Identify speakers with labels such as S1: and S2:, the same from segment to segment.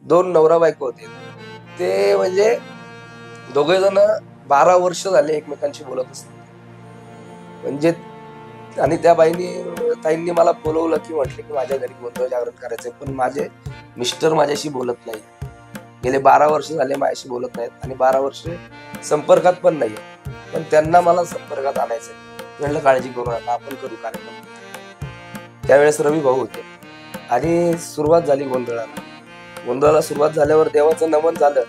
S1: दोन नवरा बायको होते. ते म्हणजे दोघे जण 12 वर्ष झाले एकमेकांशी बोलत असतात. म्हणजे आणि त्या ताईंनी मला बोलवलं की म्हटले की माझ्या घरी गोंधळ जागरण करायचंय, पण माझे मिस्टर माझ्याशी बोलत नाही. गेले 12 वर्ष झाले माझ्याशी बोलत नाहीत आणि 12 वर्ष संपर्कात पण नाही. पण त्यांना मला संपर्कात आणायचंय. म्हणलं काळजी करू नका, आपण करू कार्यक्रम. त्यावेळेस रवी भाऊ होते आणि सुरुवात झाली गोंधळाला. गोंधळाला सुरुवात झाल्यावर देवाचं नमन झालं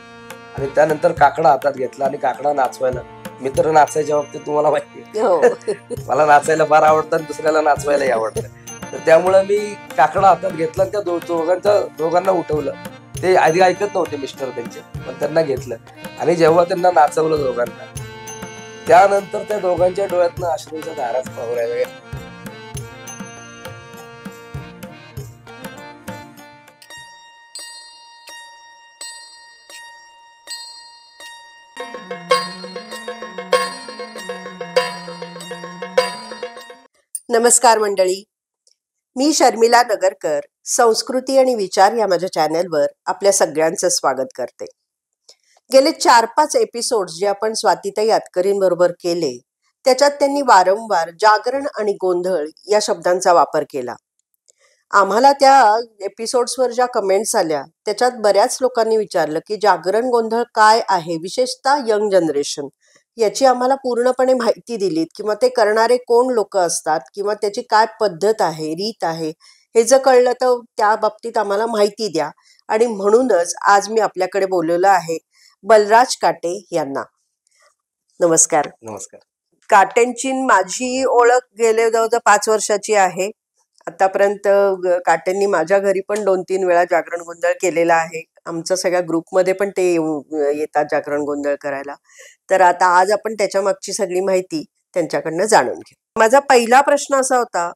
S1: आणि त्यानंतर काकडा हातात घेतला आणि काकडा नाचवायला. मित्र नाचायच्या बाबतीत तुम्हाला माहिती आहे, मला नाचायला फार आवडतं आणि दुसऱ्याला नाचवायलाही आवडतं. तर त्यामुळे मी काकडा हातात घेतला आणि त्या दोघांना उठवलं. ते आधी ऐकत नव्हते मिस्टर त्यांचे, पण त्यांना घेतलं आणि जेव्हा त्यांना नाचवलं दोघांना, त्यानंतर त्या दोघांच्या डोळ्यातनं अश्रूंच्या धाराच पाहू.
S2: नमस्कार मंडळी, मी शर्मिला नगरकर संस्कृती आणि विचार या माझ्या चॅनलवर आपल्या सगळ्यांचं स्वागत करते. गेले 4-5 एपिसोड्स जे आपण स्वातीताई आतकरींबरोबर केले, त्याच्यात त्यांनी वारंवार जागरण आणि गोंधळ या शब्दांचा वापर केला. आम्हाला त्या एपिसोड्सवर ज्या कमेंट्स आल्या त्याच्यात बऱ्याच लोकांनी विचारलं की जागरण गोंधळ काय आहे, विशेषतः यंग जनरेशन याची आम्हाला पूर्णपणे माहिती दिलीत किंवा ते करणारे कोण लोक असतात किंवा त्याची काय पद्धत आहे, रीत आहे, हे जर कळलं तर त्या बाबतीत आम्हाला माहिती द्या. आणि म्हणूनच आज मी आपल्याकडे बोलवलं आहे बलराज काटे यांना. नमस्कार.
S1: नमस्कार.
S2: काटेंची माझी ओळख गेले जवळजवळ 5 वर्षाची आहे. आतापर्यंत काटेंनी माझ्या घरी पण 2-3 वेळा जागरण गोंधळ केलेला आहे. आमच्या सगळ्या ग्रुपमध्ये पण ते येतात जागरण गोंधळ करायला. तर आता आज आपण त्याच्या मागची सगळी माहिती त्यांच्याकडनं जाणून घेऊ. माझा पहिला प्रश्न असा होता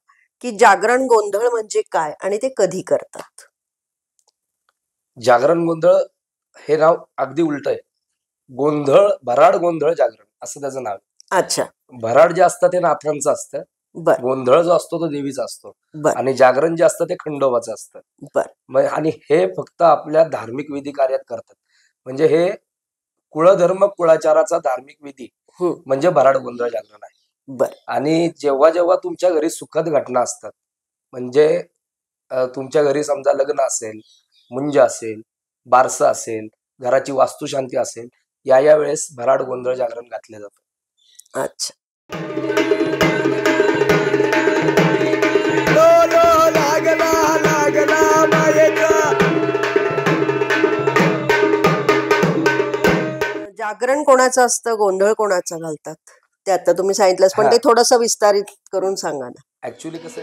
S2: की जागरण गोंधळ म्हणजे काय आणि ते कधी करतात?
S1: जागरण गोंधळ हे नाव अगदी उलट आहे. गोंधळ, भराड गोंधळ जागरण असं त्याचं नाव.
S2: अच्छा.
S1: भराड जे असतं ते नाथांचं असतं, गोंधळ जो असतो तो देवीचा असतो आणि जागरण जे असतं ते खंडोबाचं असतं. आणि हे फक्त आपल्या धार्मिक विधी कार्यात करतात. म्हणजे हे कुळधर्म कुळाचाराचा धार्मिक विधी म्हणजे भराड गोंधळ जागरण आहे. आणि जेव्हा जेव्हा तुमच्या घरी सुखद घटना असतात, म्हणजे तुमच्या घरी समजा लग्न असेल, मुंज असेल, बारसं असेल, घराची वास्तुशांती असेल, या वेळेस भराड गोंधळ जागरण घातले जातं.
S2: अच्छा. जागरण कोणाचं असतं, गोंधळ कोणाचा घालतात ते आता तुम्ही सांगितलंच, पण ते थोडंसं विस्तारित करून सांगा ना.
S1: ऍक्च्युली कसं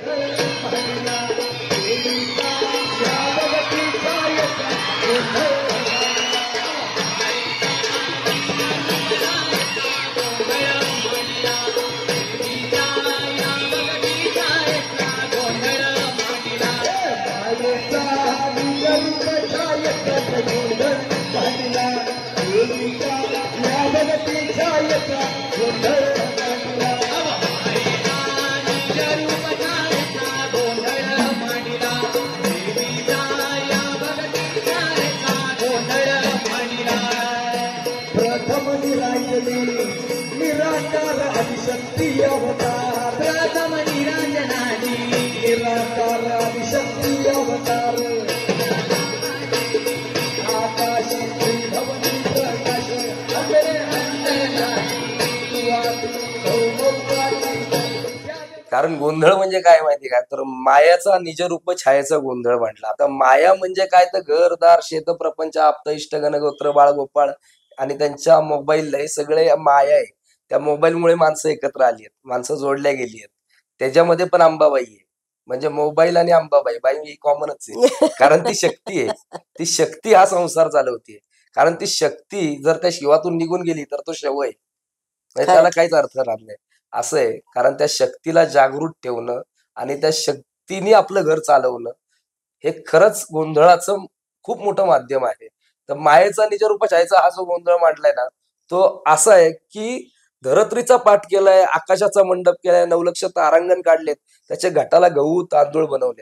S1: कारण गोंधळ म्हणजे काय माहिती का, तर मायाचा निजरूप छायेचा गोंधळ म्हटला. आता माया म्हणजे काय, तर घरदार, शेत, प्रपंच, आप्त, इष्ट, गण, गोत्र, बाळ, गोपाळ आणि त्यांच्या मोबाईल, हे सगळे माया आहे. त्या मोबाईलमुळे माणसं एकत्र आली आहेत, माणसं जोडल्या गेली आहेत. त्याच्यामध्ये पण अंबाबाई आहे. म्हणजे मोबाईल आणि अंबाबाई, बाई ही कॉमनच आहे. कारण ती शक्ती आहे. ती शक्ती हा संसार चालवते. कारण ती शक्ती जर त्या शिवातून निघून गेली तर तो शव आहे, त्याला काहीच अर्थ राहत नाही. असं आहे. कारण त्या शक्तीला जागृत ठेवणं आणि त्या शक्तीने आपलं घर चालवणं हे खरंच गोंधळाचं खूप मोठं माध्यम आहे. तर मायेचा निजरूप छायेचा हा जो गोंधळ मांडलाय ना, तो असा आहे की धरत्रीचा पाठ केलाय, आकाशाचा मंडप केलाय, 9 लक्ष तारांगण काढलेत, त्याच्या घटाला गहू तांदूळ बनवले.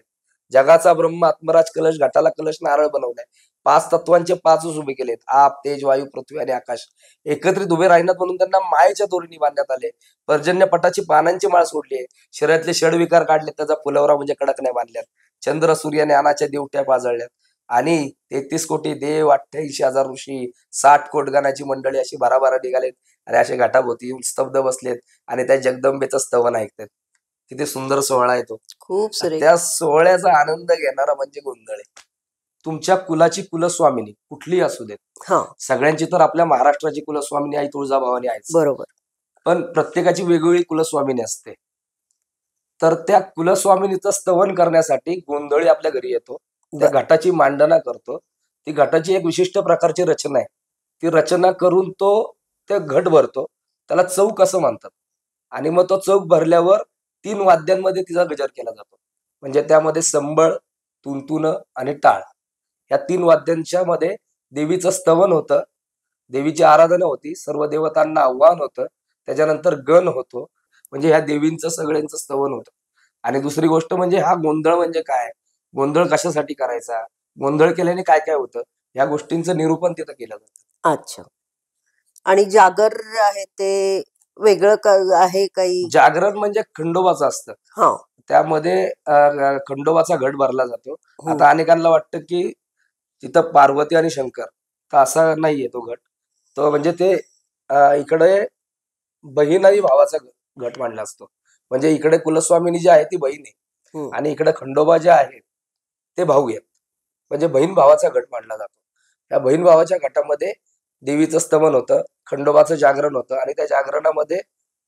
S1: जगाचा ब्रह्म आत्मराज कलश, घाटाला कलश, नारळ बनवलाय. 5 तत्वांचे 5च उभे केलेत. आप, तेज, वायू, पृथ्वी आणि आकाश एकत्रित उभे राहण्यात म्हणून त्यांना मायेच्या दोरीने बांधण्यात आले. पर्जन्य पटाची पानांची माळ सोडली आहे. शरीरातले षडविकार काढले, त्याचा फुलवरा म्हणजे कडक नाही बांधल्यात. चंद्र सूर्य ज्ञानाच्या दिवट्या पाजळल्यात आणि 33 कोटी देव, 88,000 ऋषी, 60 कोट गणाची मंडळी अशी भराभरा निघालेत आणि असे घाटाभोवती येऊन स्तब्ध बसलेत आणि त्या जगदंबेचं स्तवन ऐकतात. किती सुंदर सोहळा आहे तो.
S2: खूप सुरेख.
S1: त्या सोहळ्याचा आनंद घेणारा म्हणजे गोंधळे. तुमच्या कुलाची कुलस्वामिनी कुठलीही असू देत,
S2: हा,
S1: सगळ्यांची तर आपल्या महाराष्ट्राची कुलस्वामिनी आई तुळजाभवानी आहेच,
S2: बरोबर.
S1: पण प्रत्येकाची वेगवेगळी कुलस्वामिनी असते. तर त्या कुलस्वामिनीचं स्तवन करण्यासाठी गोंधळी आपल्या घरी येतो. त्या घटाची मांडना करतो. ती घटाची एक विशिष्ट प्रकारची रचना आहे. ती रचना करून तो ते घट भरतो. त्याला चौक असं म्हणतात. आणि मग तो चौक भरल्यावर 3 वाद्यांमध्ये तिचा गजर केला जातो. म्हणजे त्यामध्ये संबळ, तुंतुन आणि टाळ या 3 वाद्यांच्या मध्ये देवीचं स्तवन होतं, देवीची आराधना होती, सर्व देवतांना आव्हान होतं, त्याच्यानंतर गण होतो. म्हणजे ह्या देवींचं सगळ्यांचं स्तवन होतं. आणि दुसरी गोष्ट म्हणजे हा गोंधळ म्हणजे काय, गोंधळ कशासाठी करायचा, गोंधळ केल्याने काय काय होतं, या गोष्टींचं निरूपण तिथं केलं जातं.
S2: अच्छा. आणि जागर आहे ते वेगळं आहे काही?
S1: जागरण म्हणजे खंडोबाचं असतं.
S2: हा,
S1: त्यामध्ये खंडोबाचा घट भरला जातो.
S2: हम्म.
S1: आता अनेकांना वाटतं की तिथं पार्वती आणि शंकर, तर असा नाहीये तो घट. तो म्हणजे ते इकडे बहीण आणि भावाचा घट मांडला असतो. म्हणजे इकडे कुलस्वामिनी जी आहे ती बहीण आहे आणि इकडे खंडोबा जे आहेत ते भाऊ आहेत. म्हणजे बहीण भावाचा घट मांडला जातो. त्या बहीण भावाच्या घटामध्ये देवीचं स्तवन होतं, खंडोबाचं जागरण होतं आणि त्या जागरणामध्ये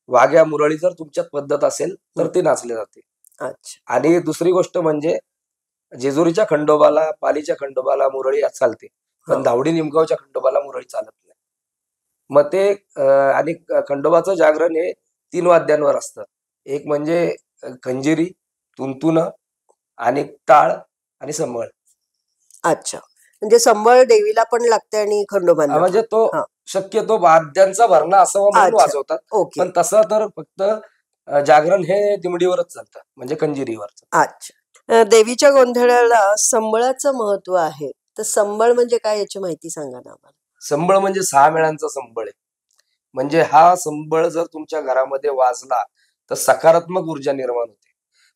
S1: वाघ्या मुरळी जर तुमच्यात पद्धत असेल तर ती नाचली जाते.
S2: अच्छा.
S1: आणि दुसरी गोष्ट म्हणजे जेजुरीच्या खंडोबाला, पालीच्या खंडोबाला मुरळी चालते, पण धावडी निमगावच्या खंडोबाला मुरळी चालत नाही. मग ते आणि खंडोबाचं जागरण हे 3 वाद्यांवर असतं. एक म्हणजे खंजिरी, तुंतुन आणि टाळ आणि संबळ.
S2: अच्छा, म्हणजे संबळ देवीला पण लागते आणि खंडोबांना
S1: म्हणजे
S2: पण.
S1: तो
S2: हा.
S1: शक्यतो वाद्यांचा भरणा असावा म्हणून
S2: अच्छा.
S1: वाजवतात.
S2: ओके.
S1: पण तसं तर फक्त जागरण हे दिमडीवरच चालतं, म्हणजे खंजिरीवर.
S2: अच्छा. देवीच्या गोंधळाला संबळाचं महत्व आहे, तर संबळ म्हणजे काय याची माहिती सांगा ना आम्हाला.
S1: संबळ म्हणजे 6 मेळांचा संबळ आहे. म्हणजे हा संबळ जर तुमच्या घरामध्ये वाजला तर सकारात्मक ऊर्जा निर्माण होते.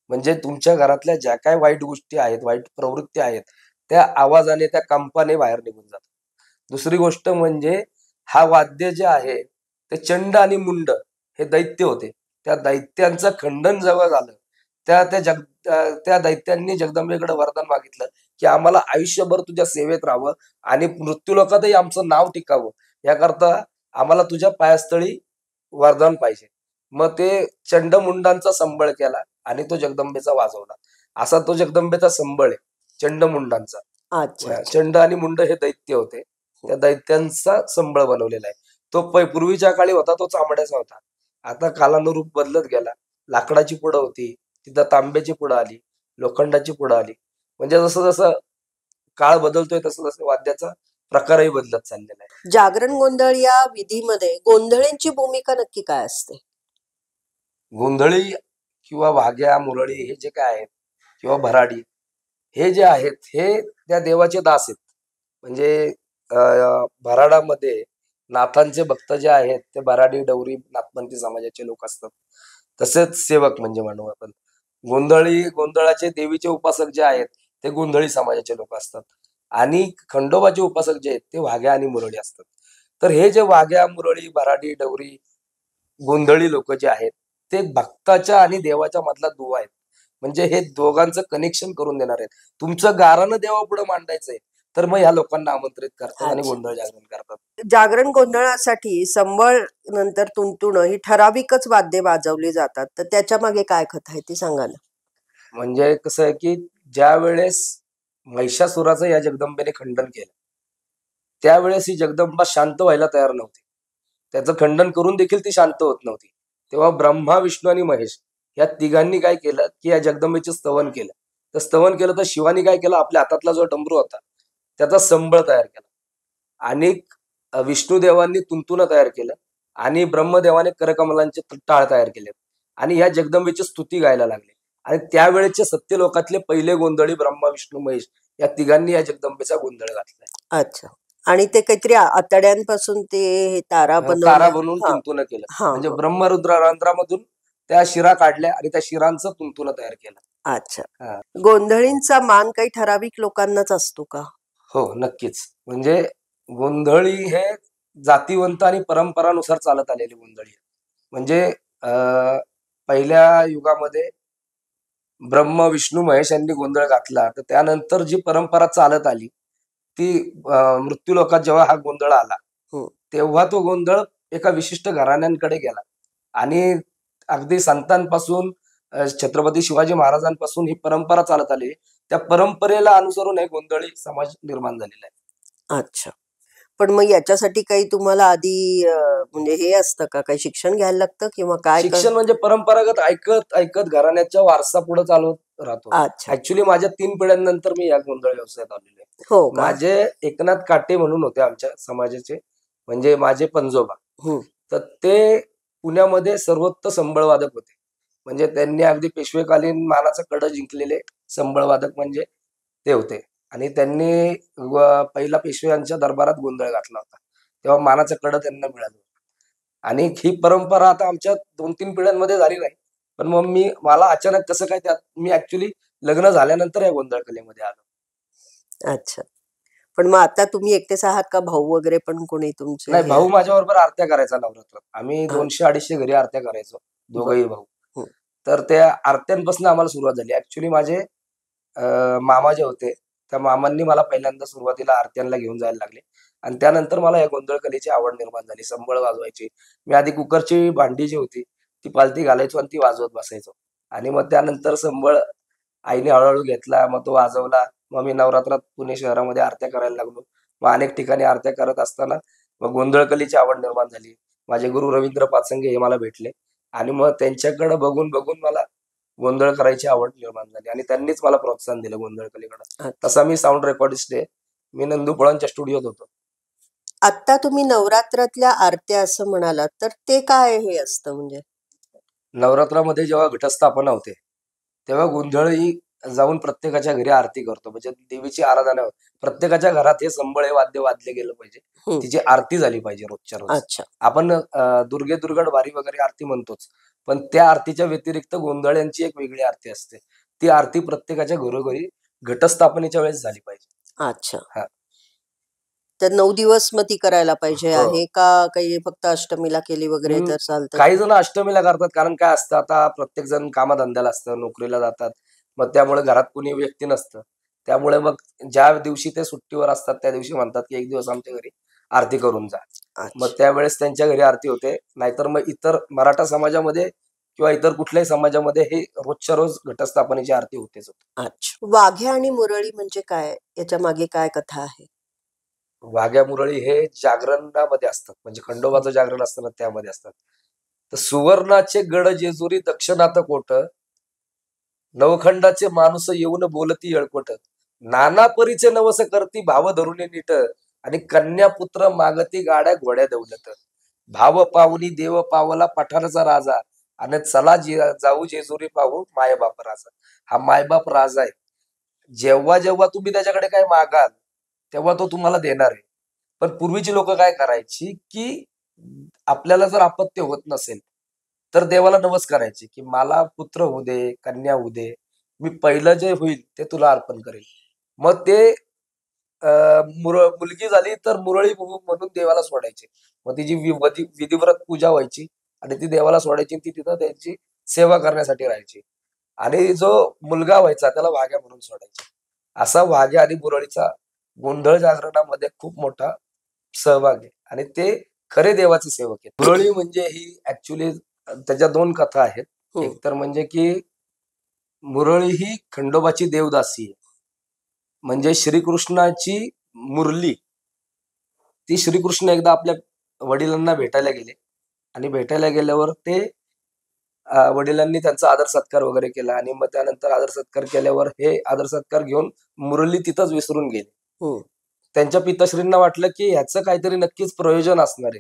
S1: म्हणजे तुमच्या घरातल्या ज्या काय वाईट गोष्टी आहेत, वाईट प्रवृत्ती आहेत, त्या आवाजाने, त्या कंपाने बाहेर निघून जातात. दुसरी गोष्ट म्हणजे हा वाद्य जे आहे ते चंड आणि मुंड हे दैत्य होते. त्या दैत्यांचं खंडन जेव्हा झालं, त्या त्या दैत्यांनी जगदंबेकडे वरदान मागितलं की आम्हाला आयुष्यभर तुझ्या सेवेत राहावं आणि मृत्यूलोकातही आमचं नाव टिकावं, याकरता आम्हाला तुझ्या पायास्थळी वरदान पाहिजे. मग ते चंडमुंडांचा संबळ केला आणि तो जगदंबेचा वाजवला. असा तो जगदंबेचा संबळ आहे, चंडमुंडांचा.
S2: अच्छा.
S1: चंड आणि मुंड हे दैत्य होते, त्या दैत्यांचा संबळ बनवलेला आहे. तो पूर्वीच्या काळी होता तो चामड्याचा होता. आता कालानुरूप बदलत गेला. लाकडाची पुढं होती, तिथं तांब्याची पुढं आली, लोखंडाची पुढं आली. म्हणजे जसं जसं काळ बदलतोय तसं तसं वाद्याचा प्रकारही बदलत चाललेला आहे.
S2: जागरण गोंधळ या विधीमध्ये गोंधळींची भूमिका नक्की काय असते?
S1: गोंधळी किंवा वाघ्या मुरळी हे जे काय आहेत किंवा भराडी हे जे आहेत हे त्या देवाचे दास आहेत. म्हणजे भराडामध्ये नाथांचे भक्त जे आहेत ते भराडी, डवरी, नाथपंथी समाजाचे लोक असतात. तसेच सेवक म्हणजे म्हणू आपण. गोंधळाचे देवीचे उपासक जे आहेत ते गोंधळी समाजाचे लोक असतात आणि खंडोबाचे उपासक जे आहेत ते वाघ्या आणि मुरळी असतात. तर हे जे वाघ्या, मुरळी, भराडी, डवरी, गोंधळी लोक जे आहेत ते भक्ताच्या आणि देवाच्या मधला दुवा आहेत. म्हणजे हे दोघांचं कनेक्शन करून देणार आहेत. तुमचं गारानं देवापुढे मांडायचंय तर मग ह्या लोकांना आमंत्रित करतात आणि गोंधळ जागरण करतात.
S2: जागरण गोंधळासाठी संबळ नंतर तुंतुण ही ठराविकच वाद्ये वाजवली जातात, तर त्याच्या मागे काय कथा आहे ती सांगा ना.
S1: म्हणजे कसं आहे की ज्या वेळेस महिषासुराचं या जगदंबेने खंडन केलं, त्यावेळेस ही जगदंबा शांत व्हायला तयार नव्हती. त्याचं खंडन करून देखील ती शांत होत नव्हती. तेव्हा ब्रह्मा, विष्णू आणि महेश या तिघांनी काय केलं की या जगदंबेचे स्तवन केलं. तर स्तवन केलं तर शिवानी काय केलं, आपल्या हातातला जो डमरू होता त्याचा संबळ तयार केला आणि विष्णुदेवांनी तुंतुन तयार केलं आणि ब्रह्मदेवाने करकमलांचे टाळ तयार केले आणि ह्या जगदंबेची स्तुती गायला लागले आणि त्यावेळेचे सत्य लोकातले पहिले गोंधळी ब्रह्मा विष्णू महेश या तिघांनी या जगदंबेचा गोंधळ घातलाय.
S2: अच्छा. आणि ते काहीतरी आतड्यांपासून ते तारा
S1: तारा
S2: बनवल्या.
S1: बनवून
S2: हा
S1: तुंतुन केलं.
S2: हा
S1: म्हणजे
S2: हा.
S1: ब्रह्मरुद्र रंध्रामधून त्या शिरा काढल्या आणि त्या शिरांचं तुंतुन तयार केलं.
S2: अच्छा.
S1: हा.
S2: गोंधळींचा मान काही ठराविक लोकांनाच असतो का?
S1: हो, नक्कीच. म्हणजे गोंधळी हे जातीवंत आणि परंपरानुसार चालत आलेली गोंधळी आहे. म्हणजे पहिल्या युगामध्ये ब्रह्म विष्णू महेश यांनी गोंधळ घातला, तर त्यानंतर जी परंपरा चालत आली ती मृत्यू लोकात जेव्हा हा गोंधळ आला,
S2: हम्म.
S1: तेव्हा तो गोंधळ एका विशिष्ट घराण्यांकडे गेला आणि अगदी संतांपासून छत्रपती शिवाजी महाराजांपासून ही परंपरा चालत आली. त्या परंपरेला अनुसरून हे गोंधळी समाज निर्माण झालेला आहे.
S2: अच्छा. पण मग याच्यासाठी काही तुम्हाला आधी म्हणजे हे असतं का, काही शिक्षण घ्यायला लागतं किंवा काय
S1: शिक्षण म्हणजे परंपरागत ऐकत ऐकत घराण्याच्या वारसा पुढे चालत राहतो.
S2: अच्छा.
S1: ऍक्च्युली माझ्या 3 पिढ्यांनंतर मी या गोंधळ व्यवसायात आलेलो आहे.
S2: हो का?
S1: माझे एकनाथ काटे म्हणून होते आमच्या समाजाचे, म्हणजे माझे पणजोबा.
S2: हम्म.
S1: तर ते पुण्यामध्ये सर्वोत्तम संबळवादक होते. म्हणजे त्यांनी अगदी पेशवेकालीन मानाचं कड जिंकलेले संबळवादक म्हणजे ते होते. आणि त्यांनी पहिला पेशव्यांच्या दरबारात गोंधळ घातला होता. तेव्हा मानाचं कड त्यांना मिळालं. आणि ही परंपरा आता आमच्या 2-3 पिढ्यांमध्ये झाली नाही. पण मग मला अचानक कसं काय त्यात मी ऍक्च्युली लग्न झाल्यानंतर या गोंधळ कलेमध्ये आलो.
S2: अच्छा. पण मग आता तुम्ही एकटेच आहात का, भाऊ वगैरे पण कोणी तुमचे
S1: नाही,
S2: हे
S1: भाऊ
S2: आहे?
S1: माझ्याबरोबर आरत्या करायचा नवरात्रात. आम्ही
S2: हा.
S1: 200-250 घरी आरत्या करायचो,
S2: बर.
S1: दोघंही भाऊ.
S2: हम्म.
S1: तर त्या आरत्यांपासून आम्हाला सुरुवात झाली. ऍक्च्युली माझे मामा जे होते, त्या मामांनी मला पहिल्यांदा सुरुवातीला आरत्यांना घेऊन जायला लागले आणि त्यानंतर मला या गोंधळ कलेची आवड निर्माण झाली. संबळ वाजवायची. मी आधी कुकरची भांडी जी होती, ती पालथी घालायचो आणि ती वाजवत बसायचो. आणि मग त्यानंतर संबळ आईने हळूहळू घेतला, मग तो वाजवला. मग मी नवरात्रात पुणे शहरामध्ये आरत्या करायला लागलो. मग अनेक ठिकाणी आरत्या करत असताना मग गोंधळ कलेची आवड निर्माण झाली. माझे गुरु रवींद्र पाचंगे हे मला भेटले आणि मग त्यांच्याकडे बघून बघून मला गोंधळ करायची आवड निर्माण झाली आणि त्यांनीच मला प्रोत्साहन दिलं गोंधळ कलेकडे.
S2: अच्छा.
S1: तसा मी साऊंड रेकॉर्डिस्ट आहे. मी नंदू पळांच्या स्टुडिओत होतो.
S2: आता तुम्ही नवरात्रातल्या आरत्या असं म्हणालात, तर ते काय हे असतं म्हणजे?
S1: नवरात्रामध्ये जेव्हा घटस्थापना होते, तेव्हा गोंधळी जाऊन प्रत्येकाच्या घरी आरती करतो. म्हणजे देवीची आराधना होते. प्रत्येकाच्या घरात हे संबळ हे वाद्य वाजले गेलं पाहिजे.
S2: हम्म.
S1: तिची आरती झाली पाहिजे रोजच्या रोज.
S2: अच्छा.
S1: आपण दुर्गे दुर्गड वारी वगैरे आरती म्हणतोच, पण त्या आरतीच्या व्यतिरिक्त गोंधळ्यांची एक वेगळी आरती असते. ती आरती प्रत्येकाच्या घरोघरी घटस्थापनेच्या वेळेस झाली पाहिजे.
S2: अच्छा.
S1: हा.
S2: तर 9 दिवस मग ती करायला पाहिजे
S1: हो.
S2: आहे का, काही फक्त अष्टमीला केली वगैरे तर चालतं?
S1: काही जण अष्टमीला करतात, कारण काय असतं आता प्रत्येक जण कामाधंद्याला असतं, नोकरीला जातात. मग त्यामुळे घरात कुणी व्यक्ती नसतं. त्यामुळे मग ज्या दिवशी ते सुट्टीवर असतात त्या दिवशी म्हणतात की एक दिवस आमच्या घरी आरती करून जा. मग
S2: अच्छा.
S1: त्यावेळेस त्यांच्या घरी आरती होते. नाहीतर मग इतर मराठा समाजामध्ये किंवा इतर कुठल्याही समाजामध्ये हे रोजच्या रोज घटस्थापनेची आरती होतेच होते.
S2: अच्छा. वाघ्या आणि मुरळी म्हणजे काय? याच्या मागे काय कथा आहे?
S1: वाघ्या मुरळी हे जागरणामध्ये असतात. म्हणजे खंडोबाचं जागरण असतं ना त्यामध्ये असतात. तर सुवर्णाचे गड जेजुरी दक्षिणात कोट, नवखंडाचे माणूस येऊन बोलती येळकोट, नाना परीचे नवस करती भाव धरुणे नीट, आणि कन्या पुत्र मागती गाड्या घोड्या दौलत, भाव पाहुनी देव पावला पठारचा राजा, आणि चला जाऊ जेजुरी पाहू मायबाप राजा. हा मायबाप राजा आहे. जेव्हा जेव्हा तुम्ही त्याच्याकडे काय मागाल तेव्हा तो तुम्हाला देणार आहे. पण पूर्वीची लोक काय करायची की आपल्याला जर अपत्य होत नसेल तर देवाला नवस करायचे की मला पुत्र होऊ दे, कन्या होऊ दे, मी पहिलं जे होईल ते तुला अर्पण करेल. मग ते मुलगी झाली तर मुरळी म्हणून देवाला सोडायचे. मग तिची विधिव्रत पूजा व्हायची आणि ती देवाला सोडायची, ती तिथं त्यांची सेवा करण्यासाठी राहायची. आणि जो मुलगा व्हायचा त्याला वाघ्या म्हणून सोडायचे. असा वाघ्या आणि मुरळीचा गोंधळ जागरणामध्ये खूप मोठा सहभाग आहे आणि ते खरे देवाचे सेवक आहेत. मुरळी म्हणजे ही ऍक्च्युली त्याच्या 2 कथा आहेत. एक तर म्हणजे की मुरळी ही खंडोबाची देवदासी आहे. म्हणजे श्रीकृष्णाची मुरली, ती श्रीकृष्ण एकदा आपल्या वडिलांना भेटायला गेले आणि भेटायला गेल्यावर ते वडिलांनी त्यांचा आदर सत्कार वगैरे केला आणि मग त्यानंतर आदर सत्कार केल्यावर हे आदर सत्कार घेऊन मुरली तिथंच विसरून गेले. त्यांच्या पिताश्रींना वाटलं की ह्याचं काहीतरी नक्कीच प्रयोजन असणार आहे,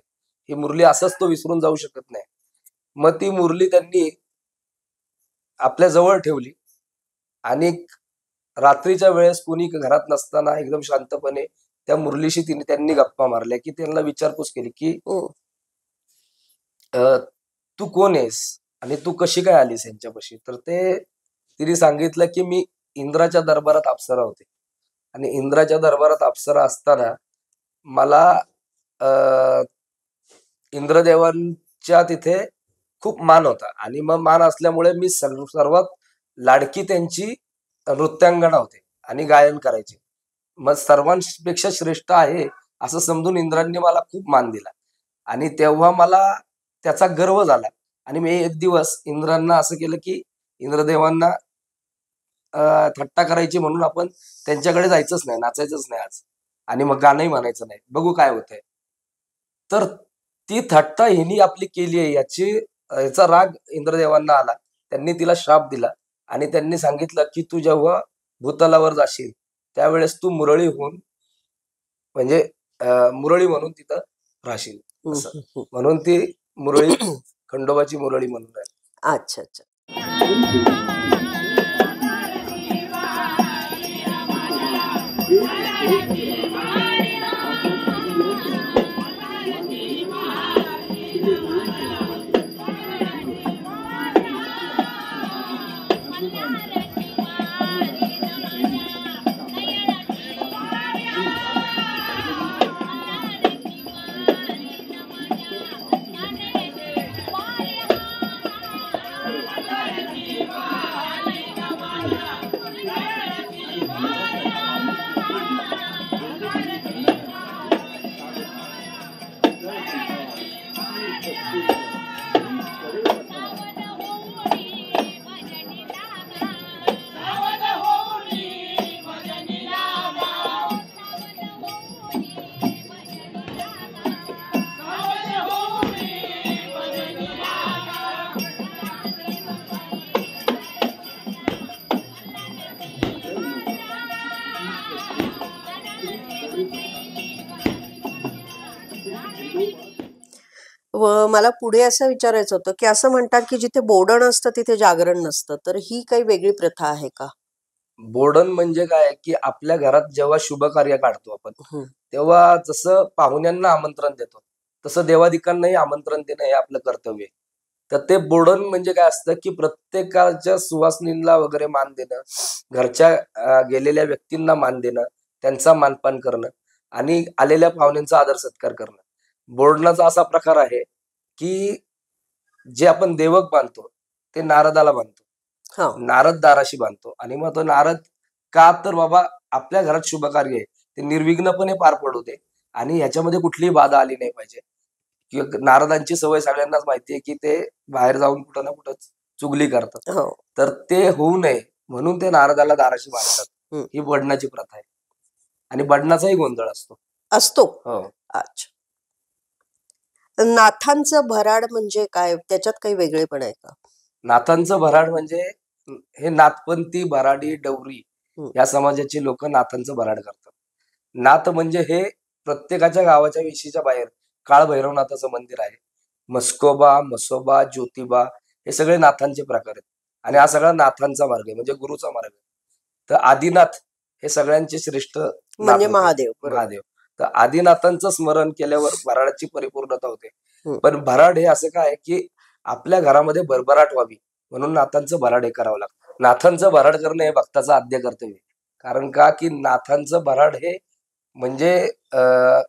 S1: ही मुरली असंच तो विसरून जाऊ शकत नाही. मग ती मुरली त्यांनी आपल्या जवळ ठेवली आणि रात्रीच्या वेळेस कोणी घरात नसताना एकदम शांतपणे त्या मुरलीशी त्यांनी गप्पा मारल्या, की त्यांना विचारपूस केली, की
S2: हं.
S1: तू कोण आहेस आणि तू कशी काय आलीस यांच्यापाशी? तर तिने सांगितलं, की मी इंद्राच्या दरबारात अप्सरा होते आणि इंद्राच्या दरबारात अप्सरा असताना मला अ, इंद्रदेवांच्या तिथे खूप मान होता आणि मग मान असल्यामुळे मी सर्वात लाडकी त्यांची नृत्यांगना होते आणि गायन करायचे. मग सर्वांपेक्षा श्रेष्ठ आहे असं समजून इंद्रांनी मला खूप मान दिला आणि तेव्हा मला त्याचा गर्व झाला आणि मी एक दिवस इंद्रांना असं केलं, की इंद्रदेवांना थट्टा करायची म्हणून आपण त्यांच्याकडे जायचंच नाही, नाचायचंच नाही आज आणि मग गाणंही म्हणायचं नाही. बघू काय होतंय. तर ती थट्टा हिनी आपली केली आहे याचा राग इंद्रदेवांना आला. त्यांनी तिला श्राप दिला आणि त्यांनी सांगितलं, की "तू जेव्हा भूतलावर जाशील, त्यावेळेस तू मुरळी होऊन म्हणजे मुरळी म्हणून तिथं राहशील."
S2: हं,
S1: असं.
S2: हं, हं.
S1: म्हणून ती मुरळी खंडोबाची मुरळी म्हणून आहे.
S2: अच्छा अच्छा. व मला पुढे असं विचारायचं होतं, की असं म्हणतात, की जिथे बोडण असतं तिथे जागरण नसतं. तर ही काही वेगळी प्रथा आहे का?
S1: बोडण म्हणजे काय, की आपल्या घरात जेव्हा शुभ कार्य काढतो आपण,
S2: हं.
S1: तेव्हा जसं पाहुण्यांना आमंत्रण देतो, तसं देवादिकांनाही आमंत्रण देणं हे आपलं कर्तव्य आहे. तर ते बोडण म्हणजे काय असतं, की प्रत्येकाच्या सुवासिनींना वगैरे मान देणं, घरच्या गेलेल्या व्यक्तींना मान देणं, त्यांचा मानपान करणं आणि आलेल्या पाहुण्यांचा आदर सत्कार करणं. बोडणाचा असा प्रकार आहे, की जे आपण देवक बांधतो, ते नारदाला बांधतो.
S2: हां.
S1: नारद दाराशी बांधतो आणि मग तो नारद का तर बाबा आपल्या घरात शुभ कार्य आहे ते निर्विघ्नपणे पार पडू दे आणि ह्याच्यामध्ये कुठलीही बाधा आली नाही पाहिजे. किंवा नारदांची सवय सगळ्यांनाच माहिती आहे, की ते बाहेर जाऊन कुठं ना कुठं चुगली करतात.
S2: हो.
S1: तर ते होऊ नये म्हणून ते नारदाला दाराशी बांधतात.
S2: हं.
S1: ही बडणाची प्रथा आहे आणि बडणाचाही गोंधळ असतो.
S2: असतो?
S1: हो.
S2: अच्छा. नाथांचं भराड म्हणजे काय? त्याच्यात काही वेगळेपण आहे का?
S1: नाथांचं भराड म्हणजे हे नाथपंथी, भराडी, डवरी
S2: हं.
S1: या समाजाची लोक नाथांचं भराड करतात. नाथ म्हणजे हे प्रत्येकाच्या गावाच्या वेशीच्या बाहेर काळभैरवनाथाचं मंदिर आहे. मस्कोबा, म्हसोबा, ज्योतिबा हे सगळे नाथांचे प्रकार आहेत आणि हा सगळा नाथांचा मार्ग आहे म्हणजे गुरुचा मार्ग आहे. तर आदिनाथ हे सगळ्यांचे श्रेष्ठ नाथ
S2: म्हणजे
S1: होते.
S2: महादेव. बरोबर.
S1: महादेव. तर आदिनाथांचं स्मरण केल्यावर भराडाची परिपूर्णता होते.
S2: हं.
S1: पण भराड हे असं काय की आपल्या घरामध्ये भरभराट व्हावी म्हणून नाथांचं भराड हे करावं लागतं. नाथांचं भराड करणं हे भक्ताचं आद्य कर्तव्य आहे. कारण का की नाथांचं भराड हे म्हणजे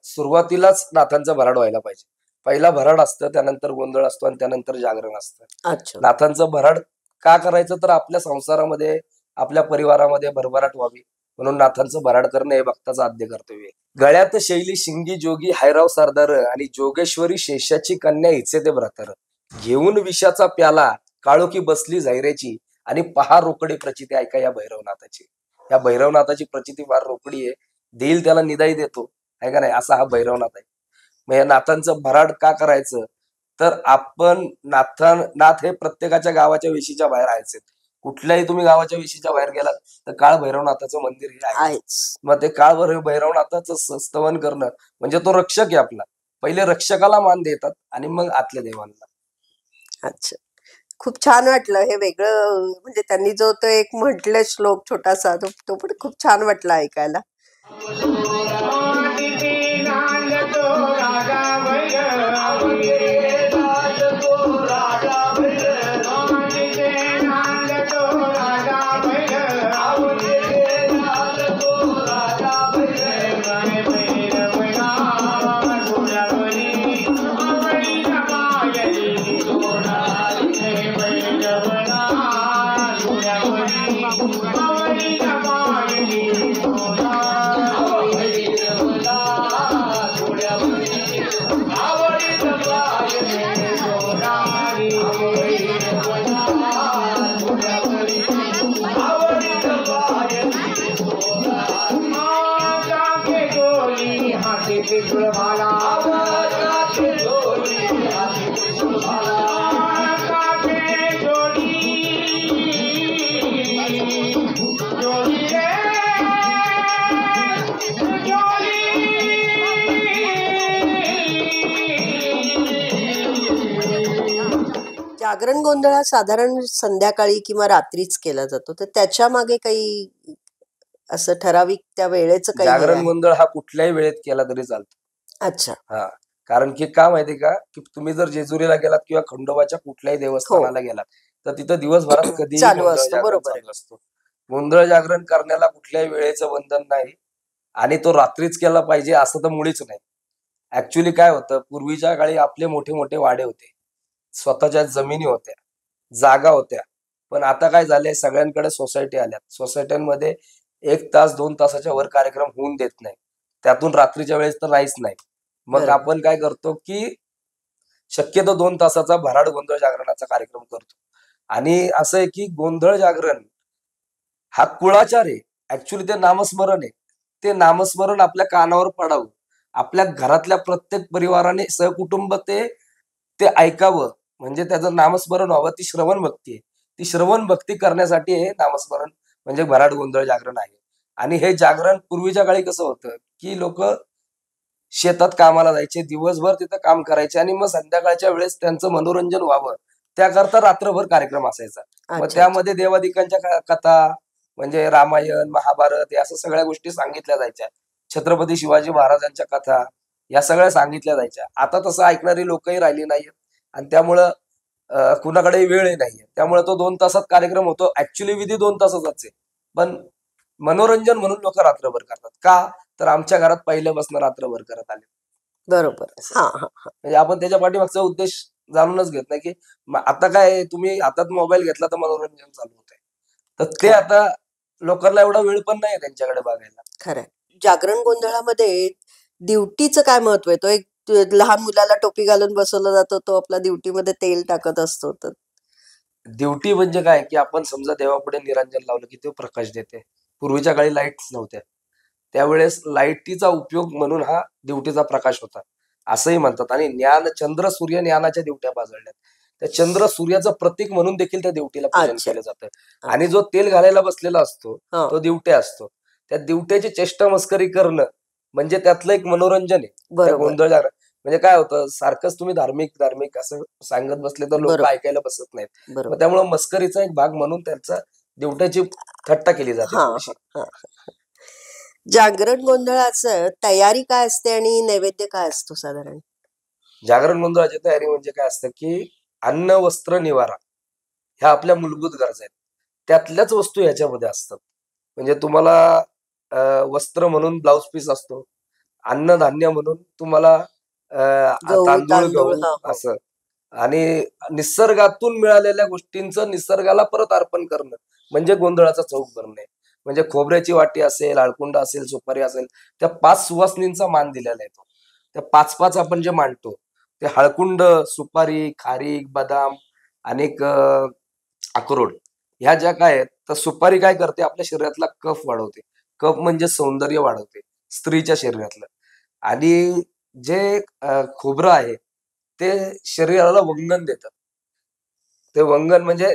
S1: सुरुवातीलाच नाथांचं भराड व्हायला पाहिजे. पहिला भराड असतं, त्यानंतर गोंधळ असतो आणि त्यानंतर जागरण असतं.
S2: अच्छा.
S1: नाथांचं भराड का करायचं तर आपल्या संसारामध्ये, आपल्या परिवारामध्ये भरभराट व्हावी म्हणून नाथांचं भराड करणं हे भक्ताचं आद्य कर्तव्य आहे. गळ्यात शैली शिंगी जोगी हायराव सरदार आणि जोगेश्वरी शेषाची कन्या हिचे ते भ्रातर. घेऊन विषाचा प्याला काळोखी बसली झैऱ्याची आणि पहा रोकडे प्रचिती ऐका या भैरवनाथाची. या भैरवनाथाची प्रचिती फार रोकडी आहे. देईल त्याला निदाई देतो आहे का नाही असा हा भैरवनाथ आहे. मग या नाथांचं भराड का करायचं तर आपण नाथ हे प्रत्येकाच्या गावाच्या वेशीच्या बाहेर आहेच. कुठल्याही तुम्ही गावाच्या वेशीच्या बाहेर गेलात तर काळ भैरवनाथाचं मंदिर हे आहे.
S2: आहेच.
S1: मग ते काळ भैरवनाथाचं स्तवन करणं म्हणजे तो रक्षक आहे आपला. पहिले रक्षकाला मान देतात आणि मग आतल्या देवांना.
S2: अच्छा. खूप छान वाटलं हे वेगळं, म्हणजे त्यांनी जो तो एक म्हटलं श्लोक छोटासा, तो पण खूप छान वाटला ऐकायला. जागरण गोंधळ हा साधारण संध्याकाळी किंवा रात्रीच केला जातो, तर त्याच्या मागे काही असं ठराविक त्या वेळेचं काही हे
S1: जागरण
S2: आहे?
S1: गोंधळ हा कुठल्याही वेळेत केला तरी चालतो.
S2: अच्छा.
S1: हा, कारण की का माहितीये का, की तुम्ही जर जेजुरीला गेलात किंवा खंडोबाच्या कुठल्याही
S2: हो.
S1: देवस्थानाला गेलात, तर तिथं दिवसभरात कधीही
S2: चालू
S1: गोंधळ
S2: असतो,
S1: जागरण
S2: बरोबर आहे.
S1: चालू असतो. गोंधळ जागरण करण्याला कुठल्याही वेळेचं बंधन नाही आणि तो रात्रीच केला पाहिजे असं तर मुळीच नाही. ऍक्च्युली काय होतं, पूर्वीच्या काळी आपले मोठे मोठे वाडे होते, स्वतःच्या जमिनी होत्या, जागा होत्या. पण आता काय झालंय, सगळ्यांकडे सोसायटी आल्यात. सोसायट्यांमध्ये 1 तास 2 तासाच्या वर कार्यक्रम होऊन देत नाही. त्यातून रात्रीच्या वेळेस तर नाहीच नाही. मग
S2: बरोबर.
S1: आपण काय करतो, की शक्यतो 2 तासाचा भराड गोंधळ जागरणाचा कार्यक्रम करतो. आणि असं आहे की गोंधळ जागरण हा कुळाचार आहे. ऍक्च्युली ते नामस्मरण आहे. ते नामस्मरण आपल्या कानावर पडावं. आपल्या घरातल्या प्रत्येक परिवाराने सहकुटुंब ते ते ऐकावं. म्हणजे त्याचं नामस्मरण व्हावं. ती श्रवण भक्ती आहे. ती श्रवण भक्ती करण्यासाठी हे नामस्मरण म्हणजे भराड गोंधळ जागरण आहे. आणि हे जागरण पूर्वीच्या काळी कसं होतं, की लोकं शेतात कामाला जायचे, दिवसभर तिथं काम करायचे आणि मग संध्याकाळच्या वेळेस त्यांचं मनोरंजन व्हावं, त्याकरता रात्रभर कार्यक्रम असायचा. मग
S2: अच्छा, अच्छा.
S1: त्यामध्ये देवादिकांच्या कथा म्हणजे रामायण, महाभारत या असं सगळ्या गोष्टी सांगितल्या जायच्या. छत्रपती शिवाजी महाराजांच्या कथा या सगळ्या सांगितल्या जायच्या. आता तसं ऐकणारी लोकही राहिली नाहीयेत आणि त्यामुळं कुणाकडेही वेळही नाहीये. त्यामुळे तो 2 तासात कार्यक्रम होतो. ऍक्च्युअली विधी 2 तासाचाच आहे. पण मनोरंजन म्हणून लोकं रात्रभर करतात. का? तर आमच्या घरात पहिल्यापासून रात्रभर करत आले.
S2: बरोबर.
S1: असं.
S2: हा हा.
S1: म्हणजे आपण त्याच्या पाठीमागचा उद्देश जाणूनच घेत नाही, की आता काय आहे, तुम्ही हातात मोबाईल घेतला तर मनोरंजन चालू होतंय. तर ते
S2: खरं
S1: आता लोकांना एवढा वेळ पण नाही त्यांच्याकडे बघायला.
S2: खरंय. जागरण गोंधळामध्ये दिवटीचं काय महत्व आहे? तो एक लहान मुलाला टोपी घालून बसवला जातो, तो आपला दिवटीमध्ये तेल टाकत असतो. तर
S1: ड्युटी म्हणजे काय, की आपण समजा देवापुढे निरांजन लावलं, की तो प्रकाश देते. पूर्वीच्या काळी लाईट्स नव्हत्या. त्यावेळेस लाईटीचा उपयोग म्हणून हा दिवटीचा प्रकाश होता, असंही म्हणतात. आणि चंद्र सूर्य ज्ञानाच्या दिवट्या पाजळल्यात. त्या चंद्र सूर्याचं प्रतीक म्हणून देखील त्या दिवटीला पूजन
S2: अच्छा.
S1: केलं जातं. आणि जो तेल घालायला बसलेला असतो,
S2: हा.
S1: तो दिवट्या असतो. त्या दिवट्याची चेष्टा मस्करी करणं म्हणजे त्यातलं एक मनोरंजन आहे. त्या
S2: बरोबर.
S1: गोंधळ म्हणजे काय होतं, सारखंच तुम्ही धार्मिक धार्मिक असं सांगत बसले तर लोक
S2: बरोबर.
S1: ऐकायला बसत नाहीत. मग
S2: बरोबर.
S1: त्यामुळे मस्करीचा एक भाग म्हणून त्यांचा दिवट्याची थट्टा केली जाते
S2: हा
S1: थोडीशी.
S2: हा. जागरण गोंधळाचं तयारी काय असते आणि नैवेद्य काय असतो साधारण?
S1: जागरण गोंधळाची तयारी म्हणजे काय असतं, की अन्न, वस्त्र, निवारा ह्या आपल्या मूलभूत गरजा आहेत. त्यातल्याच वस्तू ह्याच्यामध्ये असतात. म्हणजे तुम्हाला वस्त्र म्हणून ब्लाउज पीस असतो. अन्नधान्य म्हणून तुम्हाला
S2: गहू,
S1: तांदूळ,
S2: तांदूळ.
S1: गहू
S2: हा हो.
S1: असं. आणि निसर्गातून मिळालेल्या गोष्टींचं निसर्गाला परत अर्पण करणं म्हणजे गोंधळाचा चौक भरणे. म्हणजे खोबऱ्याची वाटी असेल, हळकुंड असेल, सुपारी असेल, त्या 5 सुवासिनींचा मान दिलेला आहे तो. त्या 5-5 आपण जे मांडतो, ते हळकुंड, सुपारी, खारीक, बदाम आणि अक्रोड ह्या ज्या काय आहेत, तर सुपारी काय करते, आपल्या शरीरातला कफ वाढवते. कफ म्हणजे सौंदर्य वाढवते स्त्रीच्या शरीरातलं. आणि जे खोबरं आहे, ते शरीराला वंगण देतं. ते वंगण म्हणजे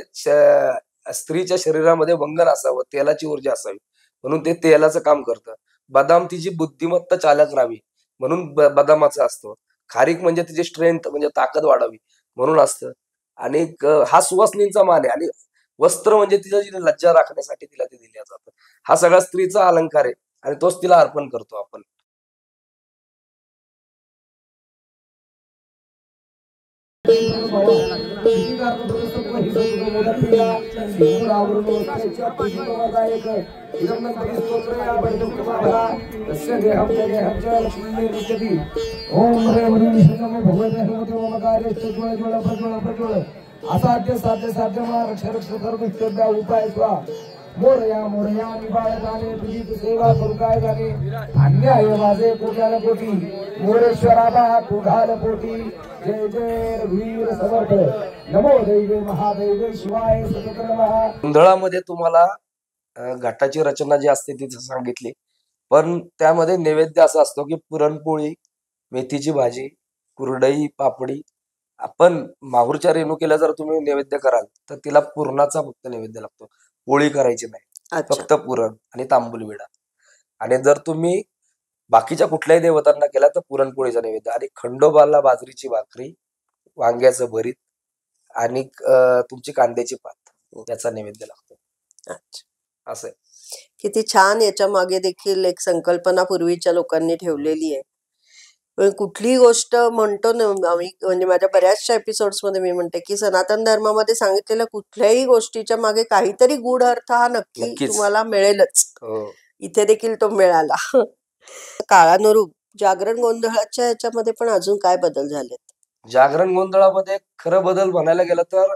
S1: स्त्रीच्या शरीरामध्ये वंगण असावं, तेलाची ऊर्जा असावी. म्हणून ते तेलाचं काम करतं. बदाम तिची बुद्धिमत्ता चालक राहावी म्हणून बदामाचं असतं. खारीक म्हणजे तिची स्ट्रेंथ म्हणजे ताकद वाढावी म्हणून असतं. आणि हा सुवासिनींचा मान आहे. आणि वस्त्र म्हणजे तिचं जी लज्जा राखण्यासाठी तिला ते दिलं जातं. हा सगळा स्त्रीचा अलंकार आहे आणि तोच तिला अर्पण करतो आपण.
S3: असाध्य साध्य साध्य रक्ष रक्ष सर्व उपाय स्वा मोरया मोरया निबाळ जाणे तुझी सेवा करू काय जाणे अन्याय माझे कोट्याला कोटी मोरेश्वराबा कोघाल कोटी जय जय रघुवीर समर्थ नमो दैवे महादैवे शिवाय सतत नमः.
S1: गोंधळामध्ये तुम्हाला घटाची रचना जी असते ती सांगितली, पण त्यामध्ये नैवेद्य असा असतो की पुरणपोळी, मेथीची भाजी, कुरडई, पापडी. आपण माहूरच्या रेणुकेला जर तुम्ही नैवेद्य कराल तर तिला पुरणाचा फक्त नैवेद्य लागतो, पोळी करायची नाही,
S2: अच्छा.
S1: फक्त पुरण आणि तांबूल विडा. आणि जर तुम्ही बाकीच्या कुठल्याही देवतांना केला तर पुरणपोळीचा नैवेद्य. आणि खंडोबाला बाजरीची भाकरी, वांग्याचं भरीत आणि तुमची कांद्याची पात याचा नैवेद्य लागतो.
S2: अच्छा.
S1: असं आहे.
S2: किती छान याच्या मागे देखील एक संकल्पना पूर्वीच्या लोकांनी ठेवलेली आहे. पण कुठलीही गोष्ट म्हणतो ना आम्ही, म्हणजे माझ्या बऱ्याचशा एपिसोड्स मध्ये मी म्हणते की सनातन धर्मामध्ये सांगितलेल्या कुठल्याही गोष्टीच्या मागे काहीतरी गूढ अर्थ हा नक्की
S1: नक्कीच.
S2: तुम्हाला मिळेलच.
S1: हो.
S2: इथे देखील तो मिळाला. काळानुरूप जागरण गोंधळाच्या याच्यामध्ये पण अजून काय बदल झालेत?
S1: जागरण गोंधळामध्ये खरं बदल म्हणायला गेलं तर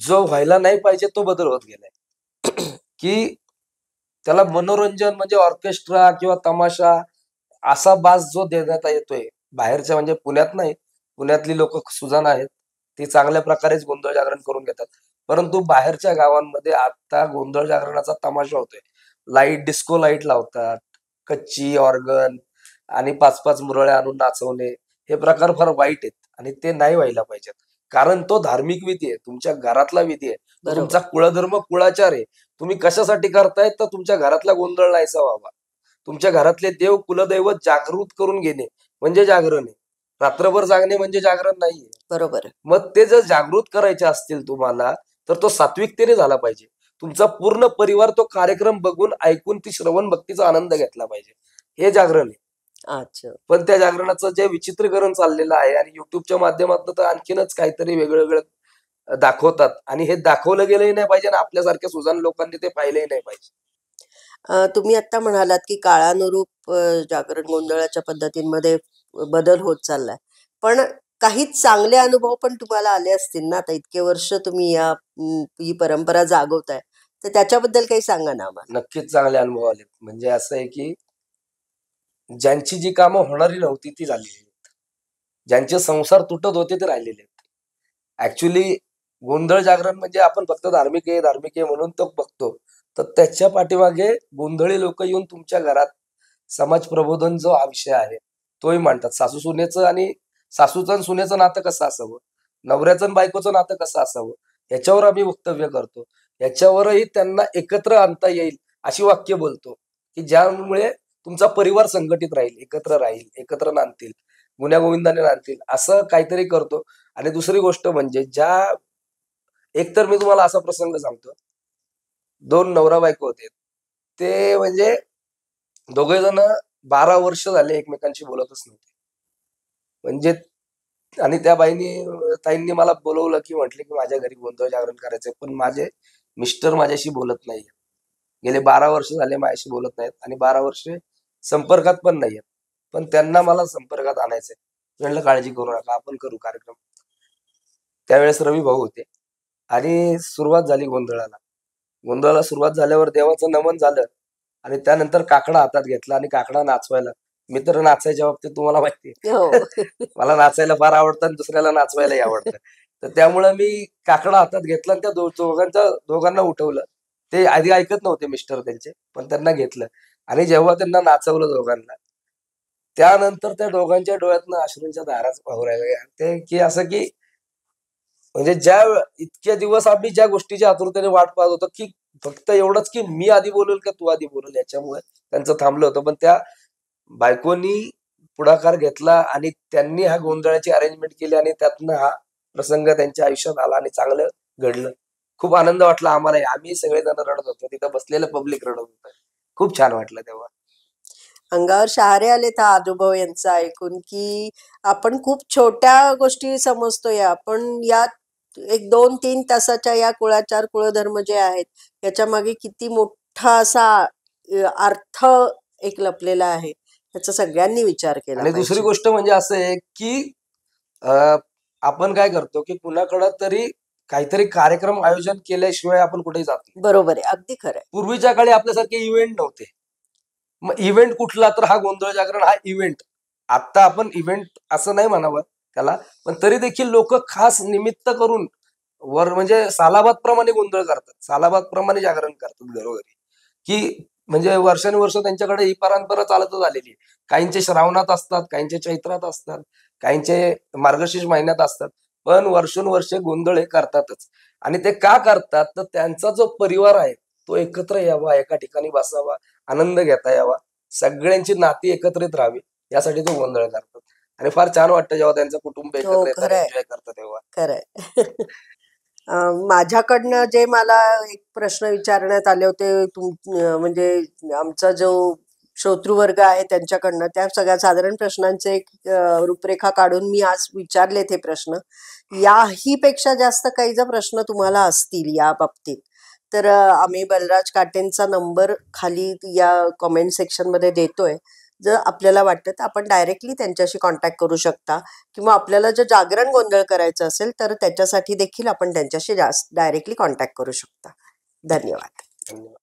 S1: जो व्हायला नाही पाहिजे तो बदल होत गेलाय. की त्याला मनोरंजन म्हणजे ऑर्केस्ट्रा किंवा तमाशा असा बास जो देण्यात येतोय बाहेरच्या, म्हणजे पुण्यात नाही, पुण्यातली लोक सुजाण आहेत, ती चांगल्या प्रकारेच गोंधळ जागरण करून घेतात. परंतु बाहेरच्या गावांमध्ये आता गोंधळ जागरणाचा तमाशा होतोय. लाईट, डिस्को लाईट लावतात, कच्ची ऑर्गन आणि 5-5 मुरळ्या आणून नाचवणे, हे प्रकार फार वाईट आहेत आणि ते नाही व्हायला पाहिजेत. कारण तो धार्मिक विधी आहे, तुमच्या घरातला विधी आहे, तो
S2: बरोबर.
S1: तुमचा कुळधर्म, कुळाचार आहे. तुम्ही कशासाठी करताय तर तुमच्या घरातला गोंधळ नाहीसा व्हावा. तुमच्या घरातले देव, कुलदैवत जागृत करून घेणे म्हणजे जागरण आहे. रात्रभर जागणे म्हणजे जागरण नाहीये.
S2: बरोबर आहे.
S1: मग ते जर जागृत करायचे असतील तुम्हाला तर तो सात्विकतेने झाला पाहिजे. तुमचा पूर्ण परिवार तो कार्यक्रम बघून, ऐकून ती श्रवण भक्तीचा आनंद घेतला पाहिजे. हे जागरण आहे.
S2: अच्छा.
S1: पण त्या जागरणाचं जे विचित्रीकरण चाललेलं आहे आणि युट्यूबच्या माध्यमातून तर आणखीनच काहीतरी वेगळं वेगळं दाखवतात आणि हे दाखवलं गेलंही नाही पाहिजे आणि आपल्यासारख्या सुजाण लोकांनी ते पाहिलंही नाही पाहिजे.
S2: तुम्ही आता म्हणालात की काळानुरूप जागरण गोंधळाच्या पद्धतींमध्ये बदल होत चाललाय. पण काही चांगले अनुभव पण तुम्हाला आले असतील ना, आता इतके वर्ष तुम्ही ही परंपरा जागवताय, तर त्याच्याबद्दल काही सांगा ना आम्हाला.
S1: नक्कीच चांगले अनुभव आले. म्हणजे असं आहे की ज्यांची जी कामं होणारी नव्हती ती झालेली आहेत. ज्यांचे संसार तुटत होते ते राहिलेले आहेत. ऍक्च्युली गोंधळ जागरण म्हणजे आपण फक्त धार्मिक आहे, धार्मिक आहे म्हणून तो बघतो. तर त्याच्या पाठीमागे गोंधळी लोक येऊन तुमच्या घरात समाज प्रबोधन जो हा विषय आहे तोही मांडतात. सासू सुनेचं आणि सासूचं आणि सुनेचं नातं कसं असावं, नवऱ्याचं आणि बायकोचं नातं कसं असावं, याच्यावर आम्ही वक्तव्य करतो. याच्यावरही त्यांना एकत्र आणता येईल अशी वाक्य बोलतो की ज्यामुळे तुमचा परिवार संघटित राहील, एकत्र राहील, एकत्र नांदतील, गुण्यागोविंदाने नांदतील, असं काहीतरी करतो. आणि दुसरी गोष्ट म्हणजे एकतर मी तुम्हाला असा प्रसंग सांगतो. 2 नवरा बायको होते. ते म्हणजे दोघे जण 12 वर्ष झाले एकमेकांशी बोलतच नव्हते. म्हणजे आणि त्या ताईंनी मला बोलवलं की म्हटले की माझ्या घरी गोंधळ जागरण करायचंय, पण माझे मिस्टर माझ्याशी बोलत नाहीये. गेले 12 वर्ष झाले माझ्याशी बोलत नाहीत आणि 12 वर्ष संपर्कात पण नाहीयेत. पण त्यांना मला संपर्कात आणायचंय. म्हटलं काळजी करू नका, आपण करू कार्यक्रम. त्यावेळेस रवी भाऊ होते आणि सुरुवात झाली गोंधळाला. गोंधळाला सुरुवात झाल्यावर देवाचं नमन झालं आणि त्यानंतर काकडा हातात घेतला आणि काकडा नाचवायला. मी तर नाचायच्या बाबतीत तुम्हाला माहिती आहे,
S2: हो.
S1: मला नाचायला फार आवडतं आणि दुसऱ्याला नाचवायलाही आवडतं. तर त्यामुळे मी काकडा हातात घेतला आणि त्या दोघांना उठवलं. ते आधी ऐकत नव्हते मिस्टर त्यांचे, पण त्यांना घेतलं आणि जेव्हा त्यांना नाचवलं दोघांना, त्यानंतर त्या दोघांच्या डोळ्यातनं अश्रूंच्या धाराच वाहू लागल्या. ते की असं की म्हणजे इतके दिवस आम्ही ज्या गोष्टीच्या आतुरतेने वाट पाहत होतो की फक्त एवढंच की मी आधी बोलेल का तू आधी बोलेल, याच्यामुळे त्यांचं थांबलं होतं. पण त्या बायकोनी पुढाकार घेतला आणि त्यांनी हा गोंधळाची अरेंजमेंट केली आणि त्यातनं हा प्रसंग त्यांच्या आयुष्यात आला आणि चांगलं घडलं. खूप आनंद वाटला आम्हाला. आम्ही सगळेजण रडत होतो, तिथं बसलेलं पब्लिक रडत होतं. खूप छान वाटलं तेव्हा.
S2: अंगावर शहारे आलेत हा अनुभव यांचा ऐकून, की आपण खूप छोट्या गोष्टी समजतो या, पण या 1-2-3 तासाच्या या कुळाचार कुळधर्म जे आहेत याच्या मागे किती मोठा असा अर्थ एक लपलेला आहे, याचा सगळ्यांनी विचार केला
S1: आणि दुसरी
S2: पाहिजे.
S1: गोष्ट म्हणजे असं आहे की आपण काय करतो की कुणाकडं तरी काहीतरी कार्यक्रम आयोजन केल्याशिवाय आपण कुठेही जात नाही.
S2: बरोबर आहे, अगदी खरं आहे.
S1: पूर्वीच्या काळी आपल्यासारखे इव्हेंट नव्हते. मग इव्हेंट कुठला, तर हा गोंधळ जागरण हा इव्हेंट. आता आपण इव्हेंट असं नाही म्हणावं त्याला, पण तरी देखील लोक खास निमित्त करून म्हणजे सालाबाद प्रमाणे गोंधळ करतात, सालाबाद प्रमाणे जागरण करतात घरोघरी, की म्हणजे वर्षानुवर्ष त्यांच्याकडे ही परंपरा चालतच आलेली आहे. काहींचे श्रावणात असतात, काहींचे चैत्रात असतात, काहींचे मार्गशीर्ष महिन्यात असतात, पण वर्षानुवर्षे गोंधळ हे करतातच. आणि ते का करतात, तर त्यांचा जो परिवार आहे तो एकत्र यावा, एका ठिकाणी बसावा, आनंद घेता यावा, सगळ्यांची नाती एकत्रित राहावी, यासाठी तो गोंधळ करतात. आणि फार छान वाटतं जेव्हा त्यांचं कुटुंब
S2: हो,
S1: एकत्र येतात,
S2: खरंय.
S1: एन्जॉय करतात तेव्हा.
S2: खरंय. माझ्याकडनं जे मला एक प्रश्न विचारण्यात आले होते म्हणजे आमचा जो श्रोतृवर्ग आहे त्यांच्याकडनं, त्या सगळ्या साधारण प्रश्नांचे एक रूपरेखा काढून मी आज विचारले ते प्रश्न. याही पेक्षा जास्त काही जर प्रश्न तुम्हाला असतील या बाबतीत, तर आम्ही बलराज काटेंचा नंबर खाली या कमेंट सेक्शनमध्ये देतोय. जर आपल्याला वाटतं तर आपण डायरेक्टली त्यांच्याशी कॉन्टॅक्ट करू शकता, किंवा आपल्याला जर जागरण गोंधळ करायचं असेल तर त्याच्यासाठी देखील आपण त्यांच्याशी डायरेक्टली कॉन्टॅक्ट करू शकता. धन्यवाद.
S1: धन्यवाद.